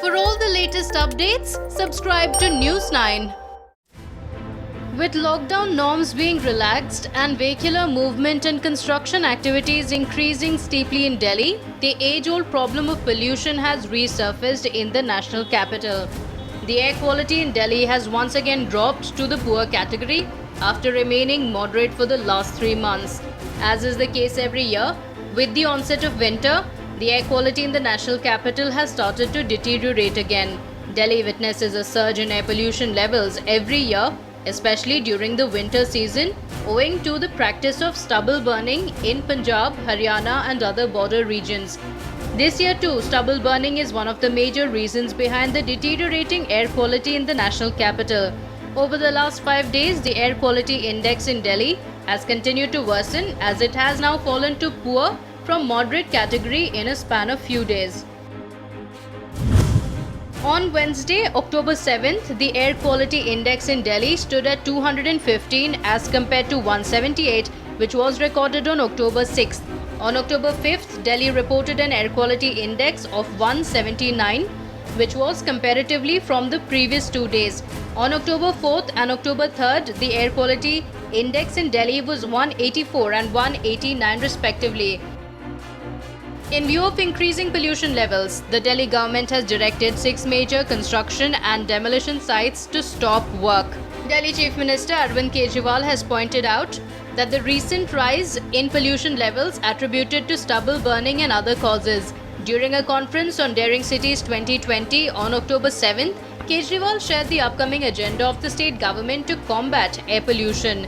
For all the latest updates, subscribe to News 9. With lockdown norms being relaxed and vehicular movement and construction activities increasing steeply in Delhi, the age-old problem of pollution has resurfaced in the national capital. The air quality in Delhi has once again dropped to the poor category after remaining moderate for the last 3 months. As is the case every year, with the onset of winter, the air quality in the national capital has started to deteriorate again. Delhi witnesses a surge in air pollution levels every year, especially during the winter season, owing to the practice of stubble burning in Punjab, Haryana and other border regions. This year too, stubble burning is one of the major reasons behind the deteriorating air quality in the national capital. Over the last 5 days, the air quality index in Delhi has continued to worsen as it has now fallen to poor from moderate category in a span of few days. On Wednesday, October 7th, the air quality index in Delhi stood at 215 as compared to 178, which was recorded on October 6th. On October 5th, Delhi reported an air quality index of 179, which was comparatively from the previous 2 days. On October 4th and October 3rd, the air quality index in Delhi was 184 and 189 respectively. In view of increasing pollution levels, the Delhi government has directed 6 major construction and demolition sites to stop work. Delhi Chief Minister Arvind Kejriwal has pointed out that the recent rise in pollution levels attributed to stubble burning and other causes. During a conference on Daring Cities 2020 on October 7th, Kejriwal shared the upcoming agenda of the state government to combat air pollution.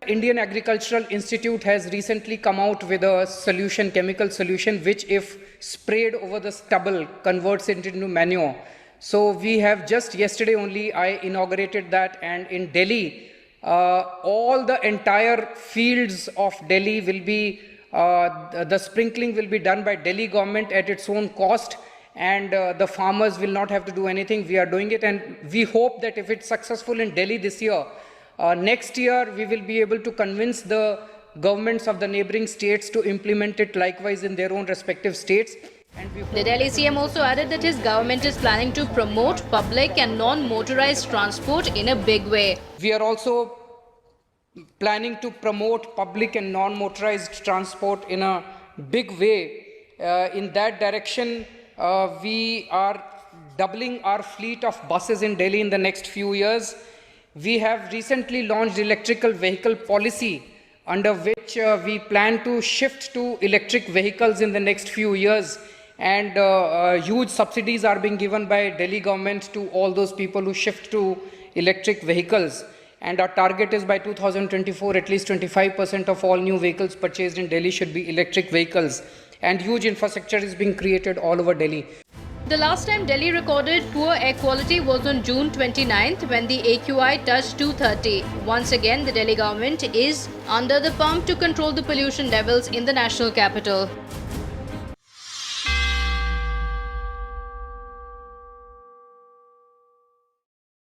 Indian Agricultural Institute has recently come out with a solution, chemical solution, which if sprayed over the stubble converts it into manure. So we have just yesterday only I inaugurated that, and in Delhi, all the entire fields of Delhi will be, the sprinkling will be done by Delhi government at its own cost, and the farmers will not have to do anything. We are doing it, and we hope that if it's successful in Delhi this year, next year we will be able to convince the governments of the neighboring states to implement it likewise in their own respective states. The Delhi CM also added that his government is planning to promote public and non-motorized transport in a big way. We are also planning to promote public and non-motorized transport in a big way. In that direction, we are doubling our fleet of buses in Delhi in the next few years. We have recently launched electrical vehicle policy, under which we plan to shift to electric vehicles in the next few years, and huge subsidies are being given by Delhi government to all those people who shift to electric vehicles. And our target is by 2024, at least 25% of all new vehicles purchased in Delhi should be electric vehicles. And huge infrastructure is being created all over Delhi. The last time Delhi recorded poor air quality was on June 29th when the AQI touched 230. Once again, the Delhi government is under the pump to control the pollution levels in the national capital.